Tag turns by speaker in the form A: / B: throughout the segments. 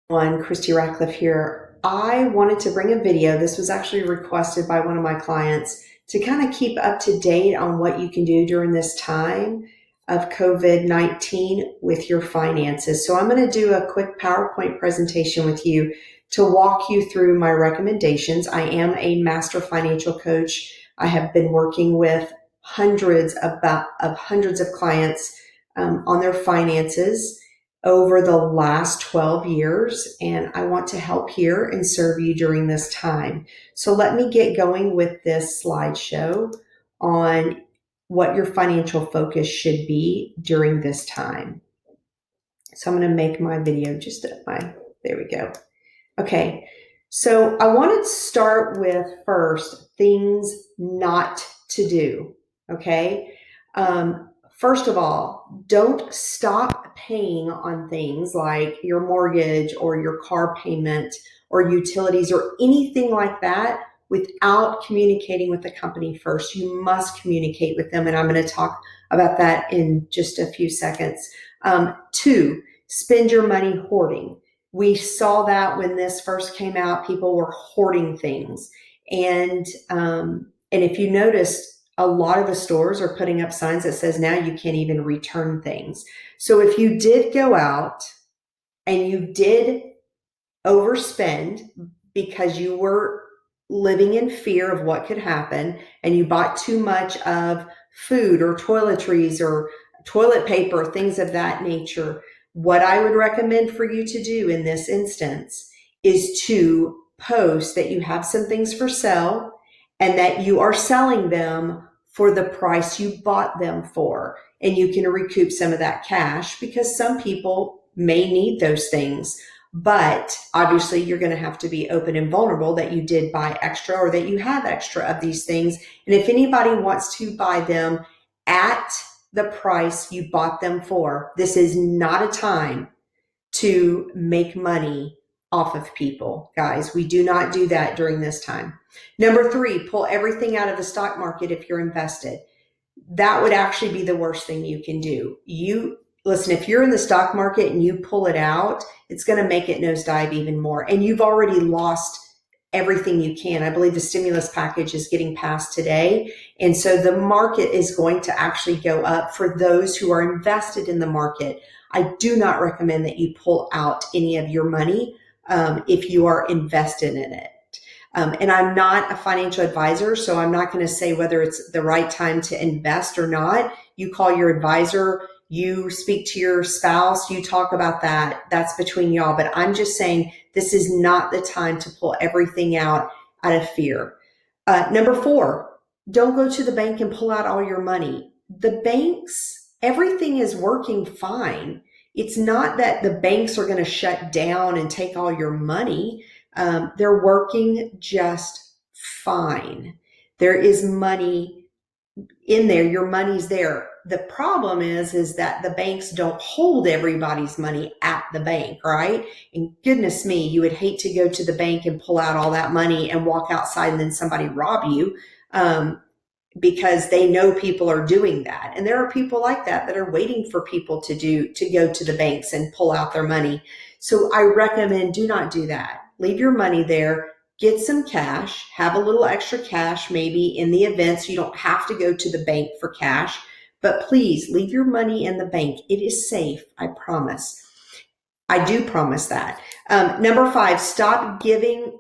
A: Christi Ratcliff here. I wanted to bring a video. This was actually requested by one of my clients to kind of keep up to date on what you can do during this time of COVID-19 with your finances. So I'm going to do a quick PowerPoint presentation with you to walk you through my recommendations. I am a master financial coach. I have been working with hundreds of clients on their finances over the last 12 years, and I want to help here and serve you during this time. So let me get going with this slideshow on what your financial focus should be during this time. So I'm going to make my video there we go. Okay, so I want to start with first things not to do, okay? First of all, don't stop paying on things like your mortgage or your car payment or utilities or anything like that without communicating with the company first. You must communicate with them, and I'm going to talk about that in just a few seconds. Two, spend your money hoarding. We saw that when this first came out, people were hoarding things. And if you noticed, a lot of the stores are putting up signs that says now you can't even return things. So if you did go out and you did overspend because you were living in fear of what could happen and you bought too much of food or toiletries or toilet paper, things of that nature, what I would recommend for you to do in this instance is to post that you have some things for sale and that you are selling them for the price you bought them for. And you can recoup some of that cash because some people may need those things. But obviously you're going to have to be open and vulnerable that you did buy extra or that you have extra of these things. And if anybody wants to buy them at the price you bought them for, this is not a time to make money off of people, guys. We do not do that during this time. Number three, pull everything out of the stock market if you're invested. That would actually be the worst thing you can do. Listen, if you're in the stock market and you pull it out, it's going to make it nosedive even more. And you've already lost everything you can. I believe the stimulus package is getting passed today. And so the market is going to actually go up for those who are invested in the market. I do not recommend that you pull out any of your money if you are invested in it. And I'm not a financial advisor, so I'm not going to say whether it's the right time to invest or not. You call your advisor, you speak to your spouse, you talk about that. That's between y'all. But I'm just saying this is not the time to pull everything out of fear. Number four, don't go to the bank and pull out all your money. The banks, everything is working fine. It's not that the banks are going to shut down and take all your money. They're working just fine. There is money in there. Your money's there. The problem is that the banks don't hold everybody's money at the bank, right? And goodness me, you would hate to go to the bank and pull out all that money and walk outside and then somebody rob you. Because they know people are doing that. And there are people like that are waiting for people to go to the banks and pull out their money. So I recommend do not do that. Leave your money there, get some cash, have a little extra cash maybe in the events. You don't have to go to the bank for cash, but please leave your money in the bank. It is safe, I promise. I do promise that. Number five, stop giving.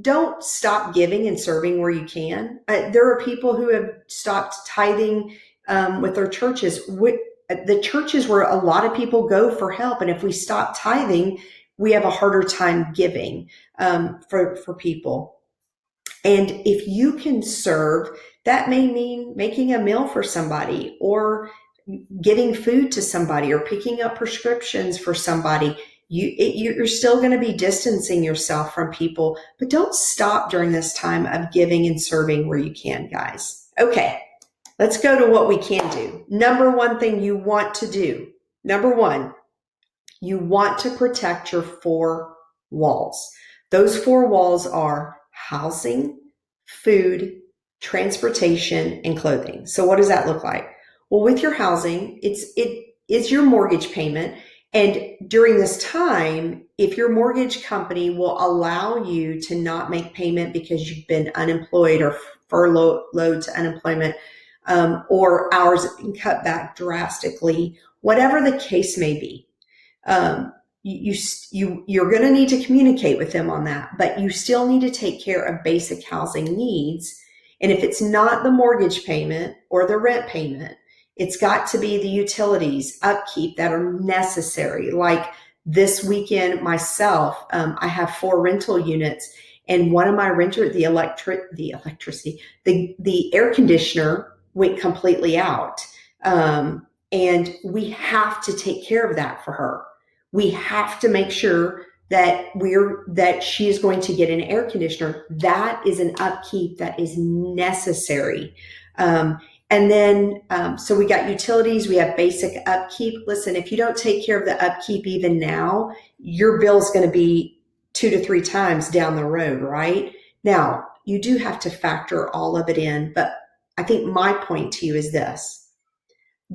A: Don't stop giving and serving where you can. There are people who have stopped tithing with their churches. The churches where a lot of people go for help. And if we stop tithing, we have a harder time giving for people. And if you can serve, that may mean making a meal for somebody or giving food to somebody or picking up prescriptions for somebody. You're still going to be distancing yourself from people, but don't stop during this time of giving and serving where you can, guys. Okay, let's go to what we can do. Number one thing you want to do. Number one, you want to protect your four walls. Those four walls are housing, food, transportation, and clothing. So what does that look like? Well, with your housing, it is your mortgage payment, And during this time, if your mortgage company will allow you to not make payment because you've been unemployed or furloughed to unemployment, or hours have been cut back drastically, whatever the case may be, you're going to need to communicate with them on that, but you still need to take care of basic housing needs. And if it's not the mortgage payment or the rent payment, it's got to be the utilities, upkeep that are necessary. Like this weekend myself, I have 4 rental units, and one of my renter, the air conditioner went completely out. And we have to take care of that for her. We have to make sure that she is going to get an air conditioner. That is an upkeep that is necessary. And then, so we got utilities, we have basic upkeep. Listen, if you don't take care of the upkeep even now, your bill is going to be 2 to 3 times down the road, right? Now, you do have to factor all of it in, but I think my point to you is this.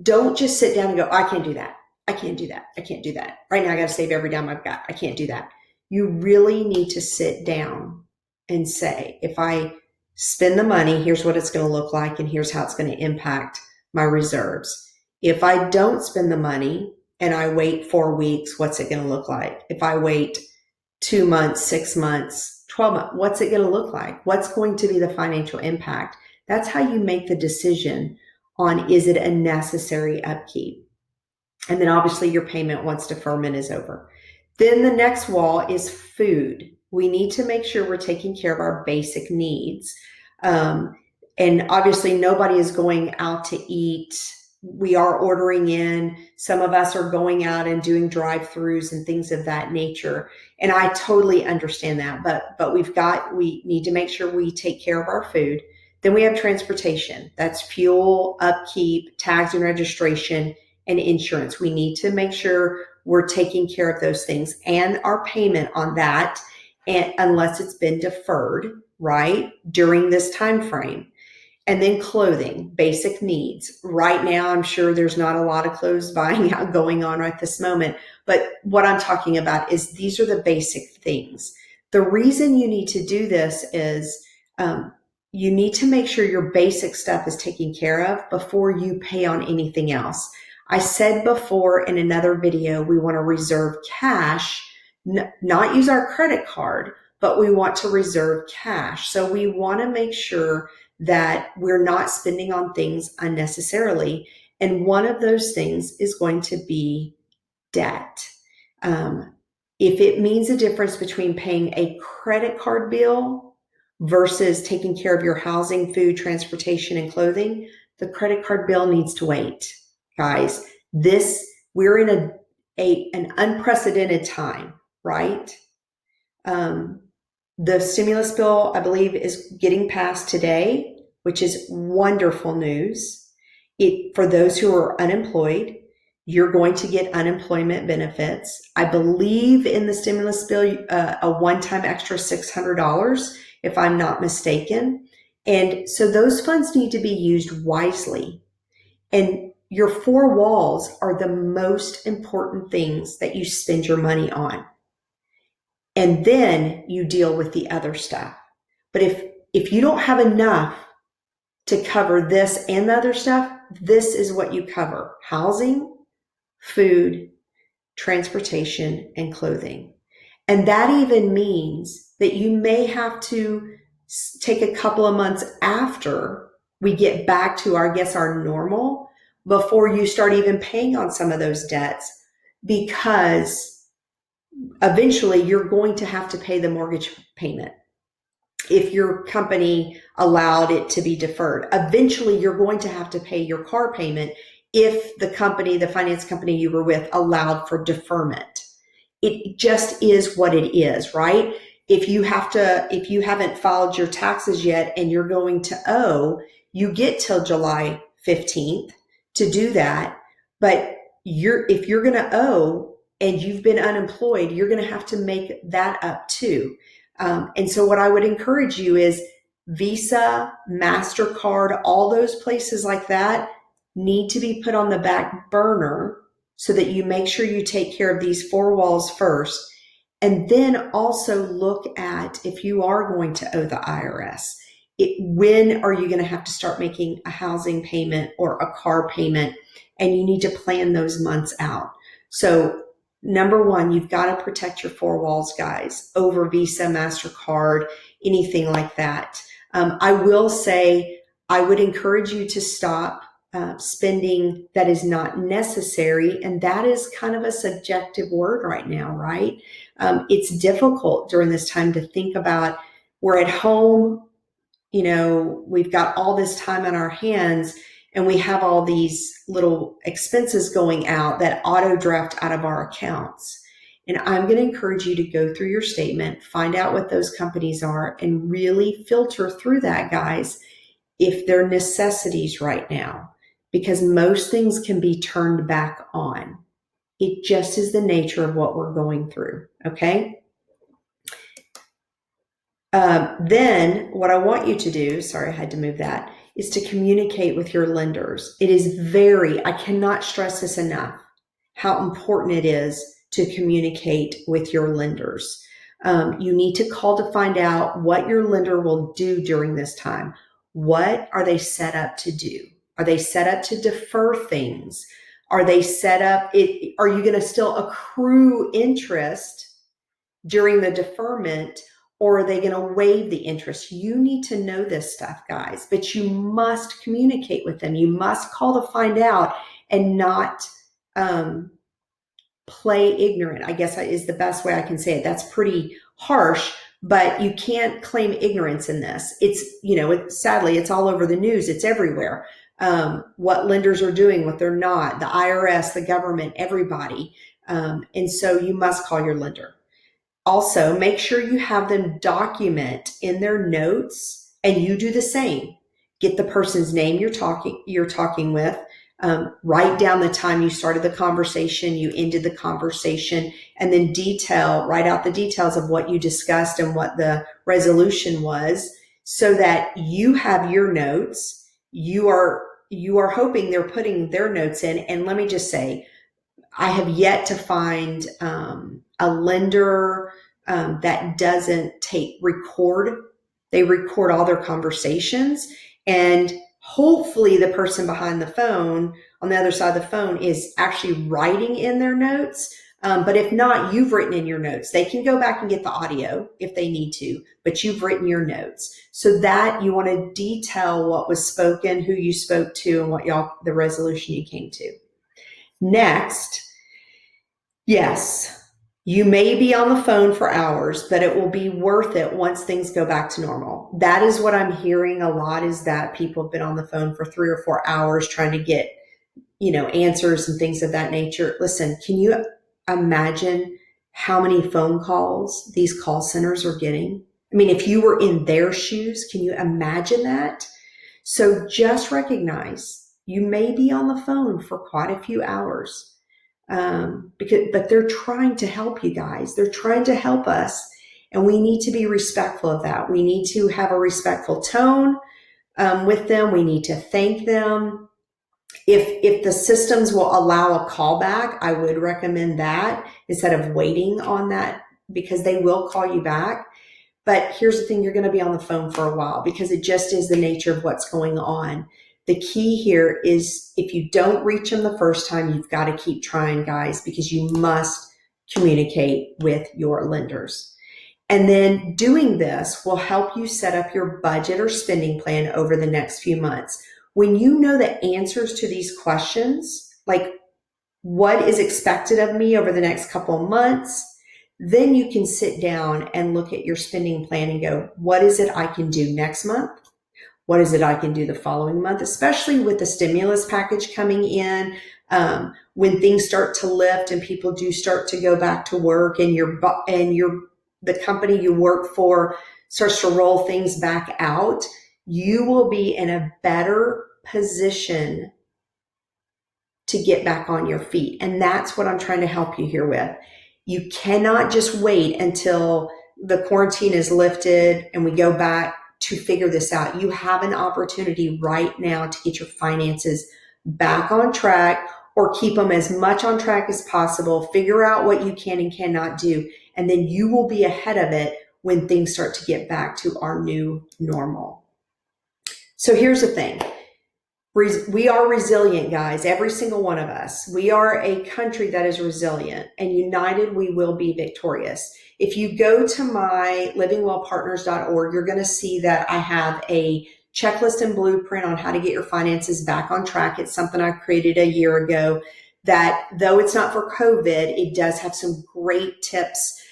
A: Don't just sit down and go, I can't do that. I can't do that. I can't do that. Right now, I got to save every dime I've got. I can't do that. You really need to sit down and say, if I spend the money, here's what it's going to look like, and here's how it's going to impact my reserves. If I don't spend the money and I wait 4 weeks, what's it going to look like? If I wait 2 months, 6 months, 12 months, what's it going to look like? What's going to be the financial impact? That's how you make the decision on, is it a necessary upkeep? And then obviously your payment once deferment is over. Then the next wall is food. We need to make sure we're taking care of our basic needs. And obviously nobody is going out to eat. We are ordering in. Some of us are going out and doing drive-throughs and things of that nature. And I totally understand that, but we need to make sure we take care of our food. Then we have transportation. That's fuel, upkeep, tags and registration, and insurance. We need to make sure we're taking care of those things and our payment on that, and unless it's been deferred, right, during this time frame. And then clothing, basic needs. Right now, I'm sure there's not a lot of clothes buying out going on right this moment, but what I'm talking about is these are the basic things. The reason you need to do this is you need to make sure your basic stuff is taken care of before you pay on anything else. I said before in another video, we want to reserve cash, not use our credit card, but we want to reserve cash. So we want to make sure that we're not spending on things unnecessarily. And one of those things is going to be debt. If it means a difference between paying a credit card bill versus taking care of your housing, food, transportation, and clothing, the credit card bill needs to wait. Guys, we're in an unprecedented time, right? The stimulus bill, I believe, is getting passed today, which is wonderful news. For those who are unemployed, you're going to get unemployment benefits. I believe in the stimulus bill, a one-time extra $600, if I'm not mistaken. And so those funds need to be used wisely. And your 4 walls are the most important things that you spend your money on. And then you deal with the other stuff. But if you don't have enough to cover this and the other stuff, this is what you cover: housing, food, transportation, and clothing. And that even means that you may have to take a couple of months after we get back to our normal before you start even paying on some of those debts, because eventually you're going to have to pay the mortgage payment. If your company allowed it to be deferred, eventually you're going to have to pay your car payment if the finance company you were with allowed for deferment. It just is what it is, right? If you haven't filed your taxes yet and you're going to owe, you get till July 15th to do that. But if you're going to owe and you've been unemployed, you're going to have to make that up too. And so what I would encourage you is Visa, MasterCard, all those places like that need to be put on the back burner so that you make sure you take care of these four walls first. And then also look at, if you are going to owe the IRS, when are you going to have to start making a housing payment or a car payment? And you need to plan those months out. So number one, you've got to protect your four walls, guys, over Visa, MasterCard, anything like that. I will say, I would encourage you to stop spending that is not necessary. And that is kind of a subjective word right now, right? It's difficult during this time to think about, we're at home, we've got all this time on our hands, and we have all these little expenses going out that auto draft out of our accounts. And I'm going to encourage you to go through your statement, find out what those companies are, and really filter through that, guys, if they're necessities right now, because most things can be turned back on. It just is the nature of what we're going through, okay? Then what I want you to do, sorry, I had to move that, is to communicate with your lenders. It is I cannot stress this enough, how important it is to communicate with your lenders. You need to call to find out what your lender will do during this time. What are they set up to do? Are they set up to defer things? Are they set up, are you going to still accrue interest during the deferment, or are they going to waive the interest? You need to know this stuff, guys, but you must communicate with them. You must call to find out and not play ignorant, I guess is the best way I can say it. That's pretty harsh, but you can't claim ignorance in this. It's, sadly, it's all over the news. It's everywhere. What lenders are doing, what they're not, the IRS, the government, everybody. And so you must call your lender. Also, make sure you have them document in their notes, and you do the same. Get the person's name you're talking with. Write down the time you started the conversation, you ended the conversation, and then write out the details of what you discussed and what the resolution was, so that you have your notes. You are hoping they're putting their notes in. And let me just say, I have yet to find a lender that doesn't record. They record all their conversations, and hopefully the person behind the phone, on the other side of the phone, is actually writing in their notes. But if not, you've written in your notes. They can go back and get the audio if they need to, but you've written your notes. So that you want to detail what was spoken, who you spoke to, and what the resolution you came to. Next, yes, you may be on the phone for hours, but it will be worth it once things go back to normal. That is what I'm hearing a lot, is that people have been on the phone for 3 or 4 hours trying to get, answers and things of that nature. Listen, can you imagine how many phone calls these call centers are getting? I mean, if you were in their shoes, can you imagine that? So just recognize you may be on the phone for quite a few hours. But they're trying to help you guys. They're trying to help us, and we need to be respectful of that. We need to have a respectful tone with them. We need to thank them. If the systems will allow a callback, I would recommend that instead of waiting on that, because they will call you back. But here's the thing, you're going to be on the phone for a while, because it just is the nature of what's going on. The key here is, if you don't reach them the first time, you've got to keep trying, guys, because you must communicate with your lenders. And then doing this will help you set up your budget or spending plan over the next few months. When you know the answers to these questions, like what is expected of me over the next couple of months, then you can sit down and look at your spending plan and go, what is it I can do next month? What is it I can do the following month, especially with the stimulus package coming in, when things start to lift and people do start to go back to work, and the company you work for starts to roll things back out, you will be in a better position to get back on your feet. And that's what I'm trying to help you here with. You cannot just wait until the quarantine is lifted and we go back to figure this out. You have an opportunity right now to get your finances back on track, or keep them as much on track as possible. Figure out what you can and cannot do, and then you will be ahead of it when things start to get back to our new normal. So here's the thing. We are resilient, guys, every single one of us. We are a country that is resilient, and united we will be victorious. If you go to my livingwellpartners.org, you're going to see that I have a checklist and blueprint on how to get your finances back on track. It's something I created a year ago that, though it's not for COVID, it does have some great tips,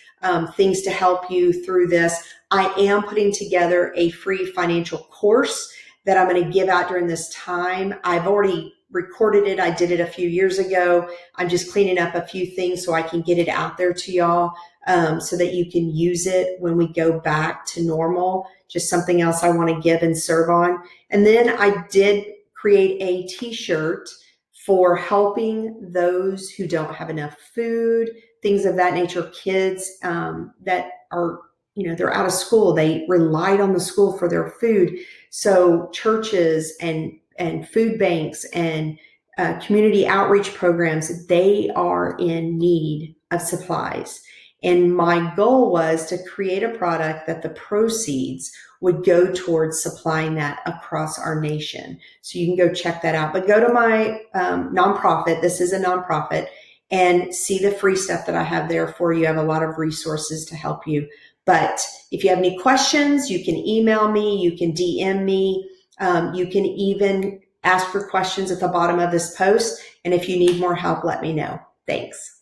A: things to help you through this. I am putting together a free financial course that I'm going to give out during this time. I've already recorded it. I did it a few years ago. I'm just cleaning up a few things so I can get it out there to y'all, so that you can use it when we go back to normal. Just something else I want to give and serve on. And then I did create a t-shirt for helping those who don't have enough food, things of that nature, kids that are, they're out of school. They relied on the school for their food. So churches and food banks and community outreach programs, they are in need of supplies. And my goal was to create a product that the proceeds would go towards supplying that across our nation. So you can go check that out. But go to my nonprofit. This is a nonprofit. And see the free stuff that I have there for you. I have a lot of resources to help you. But if you have any questions, you can email me, you can DM me, you can even ask for questions at the bottom of this post. And if you need more help, let me know. Thanks.